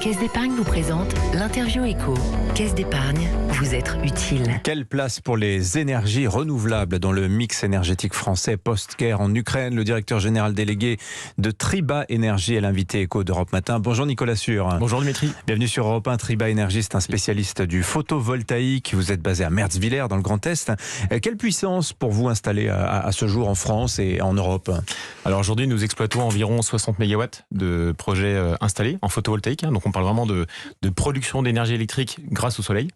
Caisse d'Épargne vous présente l'interview éco. Caisse d'Épargne, vous être utile. Quelle place pour les énergies renouvelables dans le mix énergétique français post-guerre en Ukraine? Le directeur général délégué de Triba Énergie est l'invité éco d'Europe Matin. Bonjour Nicolas Sûr. Bonjour Dimitri. Bienvenue sur Europe 1. Triba Énergie, c'est un spécialiste du photovoltaïque. Vous êtes basé à Merzwiller dans le Grand Est. Quelle puissance pour vous installer à ce jour en France et en Europe? Alors aujourd'hui, nous exploitons environ 60 MW de projets installés en photovoltaïque. Donc on parle vraiment de production d'énergie électrique grâce au soleil.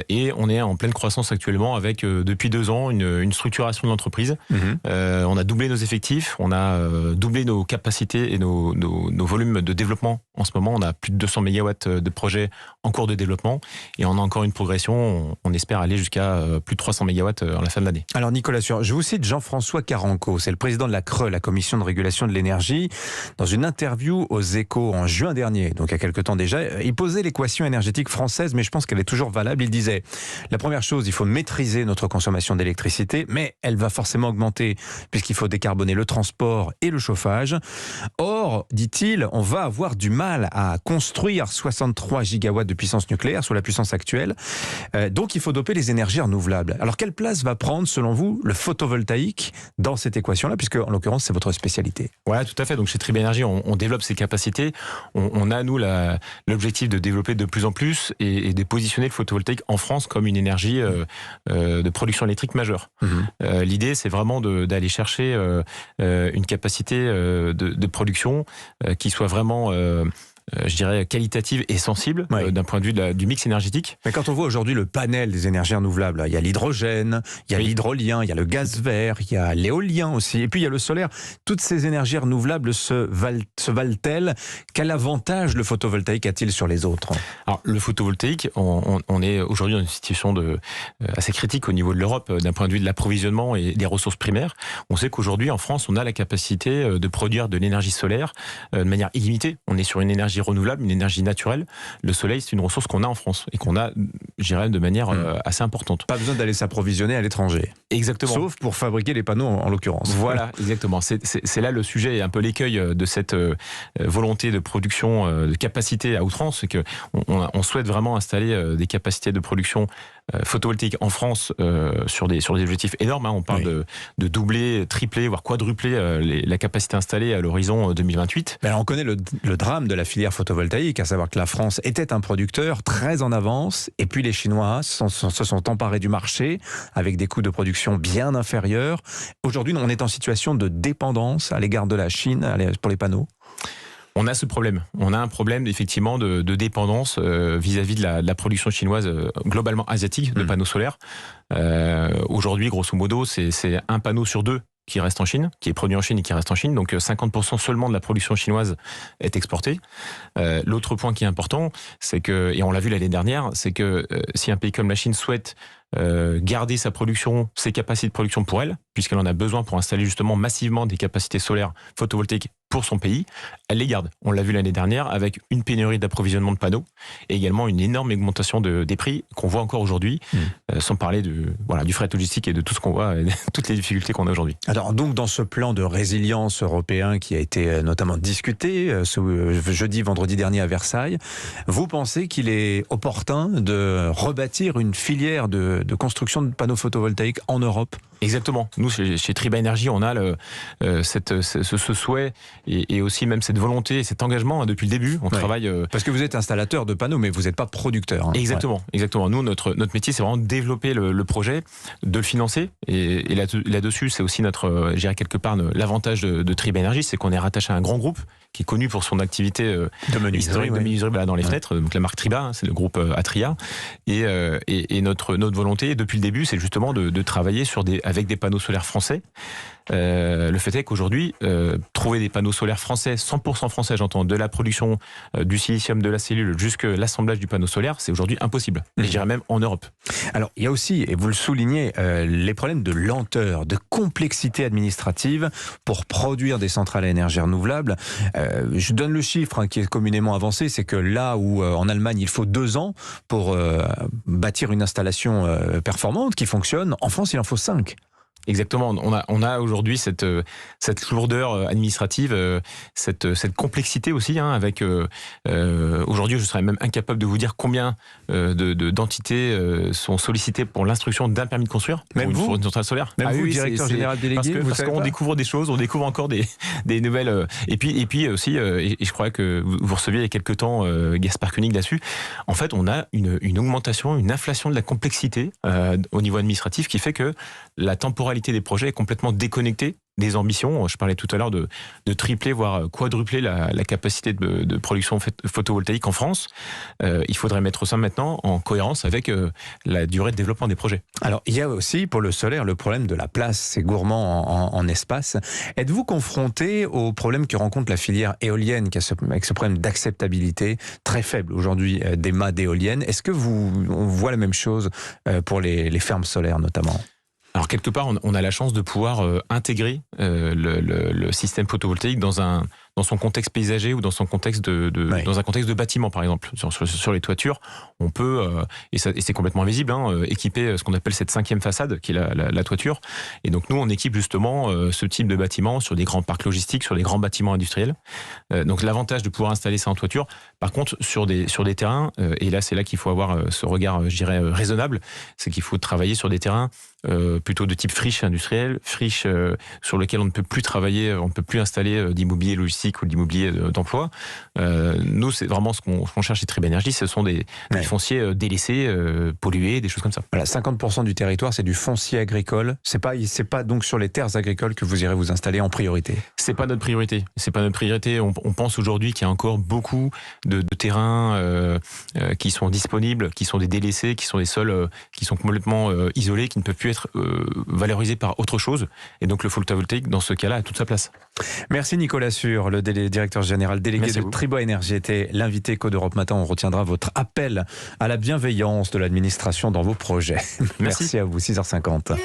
Et on est en pleine croissance actuellement avec depuis 2 ans une structuration de l'entreprise. On a doublé nos effectifs, on a doublé nos capacités et nos volumes de développement. En ce moment, on a plus de 200 MW de projets en cours de développement et on a encore une progression. On espère aller jusqu'à plus de 300 MW à la fin de l'année. Alors Nicolas Sûr, je vous cite Jean-François Carenco, c'est le président de la CRE, la Commission de régulation de l'énergie. Dans une interview aux Échos en juin dernier, donc il y a quelque temps déjà, il posait l'équation énergétique française, mais je pense qu'elle est toujours valable. Il disait, la première chose, il faut maîtriser notre consommation d'électricité, mais elle va forcément augmenter puisqu'il faut décarboner le transport et le chauffage. Or, dit-il, on va avoir du mal à construire 63 gigawatts de puissance nucléaire sous la puissance actuelle. Donc, il faut doper les énergies renouvelables. Alors, quelle place va prendre, selon vous, le photovoltaïque dans cette équation-là, puisque, en l'occurrence, c'est votre spécialité? Ouais, tout à fait. Donc, chez Triba Énergie, on développe ses capacités. On a, nous, l'objectif de développer de plus en plus et de positionner le photovoltaïque en France comme une énergie de production électrique majeure. L'idée, c'est vraiment d'aller chercher une capacité de production qui soit vraiment je dirais qualitative et sensible d'un point de vue du mix énergétique. Mais quand on voit aujourd'hui le panel des énergies renouvelables, il y a l'hydrogène, il y a l'hydrolien, il y a le gaz vert, il y a l'éolien aussi, et puis il y a le solaire. Toutes ces énergies renouvelables se valent-elles? Quel avantage le photovoltaïque a-t-il sur les autres? Alors le photovoltaïque, on est aujourd'hui dans une situation assez critique au niveau de l'Europe d'un point de vue de l'approvisionnement et des ressources primaires. On sait qu'aujourd'hui en France, on a la capacité de produire de l'énergie solaire de manière illimitée. On est sur une énergie renouvelable, une énergie naturelle. Le soleil, c'est une ressource qu'on a en France et qu'on a, je dirais, de manière assez importante. Pas besoin d'aller s'approvisionner à l'étranger. Exactement. Sauf pour fabriquer les panneaux en l'occurrence. Voilà, exactement. C'est là le sujet et un peu l'écueil de cette volonté de production, de capacité à outrance, c'est que on souhaite vraiment installer des capacités de production photovoltaïque en France sur des objectifs énormes. On parle de doubler, tripler, voire quadrupler la capacité installée à l'horizon 2028. Mais alors on connaît le drame de la filière photovoltaïque, à savoir que la France était un producteur très en avance, et puis les Chinois se sont emparés du marché avec des coûts de production bien inférieurs. Aujourd'hui, on est en situation de dépendance à l'égard de la Chine pour les panneaux. On a ce problème. On a un problème effectivement de dépendance vis-à-vis de la production chinoise globalement asiatique de panneaux solaires. Aujourd'hui, grosso modo, c'est un panneau sur 2 qui reste en Chine, qui est produit en Chine et qui reste en Chine. Donc 50% seulement de la production chinoise est exportée. L'autre point qui est important, c'est que, et on l'a vu l'année dernière, c'est que si un pays comme la Chine souhaite garder sa production, ses capacités de production pour elle, puisqu'elle en a besoin pour installer justement massivement des capacités solaires photovoltaïques pour son pays, elle les garde. On l'a vu l'année dernière avec une pénurie d'approvisionnement de panneaux et également une énorme augmentation des prix qu'on voit encore aujourd'hui, sans parler du fret logistique et de tout ce qu'on voit, toutes les difficultés qu'on a aujourd'hui. Alors donc dans ce plan de résilience européen qui a été notamment discuté ce jeudi, vendredi dernier à Versailles, vous pensez qu'il est opportun de rebâtir une filière de construction de panneaux photovoltaïques en Europe? Exactement. Nous, chez Triba Énergie, on a ce souhait et aussi même cette volonté et cet engagement depuis le début. On travaille... Parce que vous êtes installateur de panneaux, mais vous n'êtes pas producteur. Exactement. Exactement. Nous, notre métier, c'est vraiment de développer le projet, de le financer. Et là-dessus, c'est aussi je dirais quelque part, l'avantage de Triba Énergie, c'est qu'on est rattaché à un grand groupe qui est connu pour son activité historique de menuiserie dans les fenêtres. Donc la marque Triba, c'est le groupe Atria. Et notre volonté, depuis le début, c'est justement de travailler avec des panneaux solaires français. Le fait est qu'aujourd'hui, trouver des panneaux solaires français, 100% français, j'entends, de la production du silicium, de la cellule, jusqu'à l'assemblage du panneau solaire, c'est aujourd'hui impossible. Et je dirais même en Europe. Alors, il y a aussi, et vous le soulignez, les problèmes de lenteur, de complexité administrative pour produire des centrales à énergie renouvelable. Je donne le chiffre qui est communément avancé, c'est que là où en Allemagne, il faut 2 ans pour bâtir une installation performante qui fonctionne, en France, il en faut 5. Exactement. On a aujourd'hui cette lourdeur administrative, cette complexité aussi, avec aujourd'hui, je serais même incapable de vous dire combien d'entités sont sollicitées pour l'instruction d'un permis de construire. Même vous, pour une centrale solaire. Même vous, directeur général délégué, parce qu'on découvre des choses, on découvre encore des nouvelles. Et puis aussi, et je crois que vous receviez il y a quelques temps Gaspard Koenig là-dessus. En fait, on a une augmentation, une inflation de la complexité au niveau administratif qui fait que la temporalité des projets est complètement déconnectée des ambitions. Je parlais tout à l'heure de tripler, voire quadrupler la capacité de production photovoltaïque en France. Il faudrait mettre ça maintenant en cohérence avec la durée de développement des projets. Alors, il y a aussi pour le solaire le problème de la place. C'est gourmand en espace. Êtes-vous confronté au problème que rencontre la filière éolienne avec ce problème d'acceptabilité très faible aujourd'hui des mâts d'éoliennes? Est-ce que on voit la même chose pour les fermes solaires notamment? Alors quelque part, on a la chance de pouvoir intégrer le système photovoltaïque dans son contexte paysager ou dans son contexte dans un contexte de bâtiment, par exemple. Sur les toitures, on peut, et c'est complètement invisible, équiper ce qu'on appelle cette 5e façade, qui est la toiture. Et donc nous, on équipe justement ce type de bâtiment sur des grands parcs logistiques, sur des grands bâtiments industriels. Donc l'avantage de pouvoir installer ça en toiture. Par contre, sur des terrains, et là c'est là qu'il faut avoir ce regard, je dirais, raisonnable, c'est qu'il faut travailler sur des terrains plutôt de type friche industrielle, friche sur lequel on ne peut plus travailler, on ne peut plus installer d'immobilier logistique ou d'immobilier d'emploi. Nous, c'est vraiment ce qu'on cherche chez Triba Énergie, ce sont des fonciers délaissés, pollués, des choses comme ça. Voilà, 50% du territoire, c'est du foncier agricole. C'est pas donc sur les terres agricoles que vous irez vous installer en priorité. C'est pas notre priorité. C'est pas notre priorité. On pense aujourd'hui qu'il y a encore beaucoup de terrains qui sont disponibles, qui sont des délaissés, qui sont des sols qui sont complètement isolés, qui ne peuvent plus être valorisés par autre chose. Et donc le photovoltaïque, dans ce cas-là, a toute sa place. Merci Nicolas Sûr, le directeur général délégué de Triba Énergie, était l'invité Éco d'Europe Matin. On retiendra votre appel à la bienveillance de l'administration dans vos projets. Merci à vous, 6h50.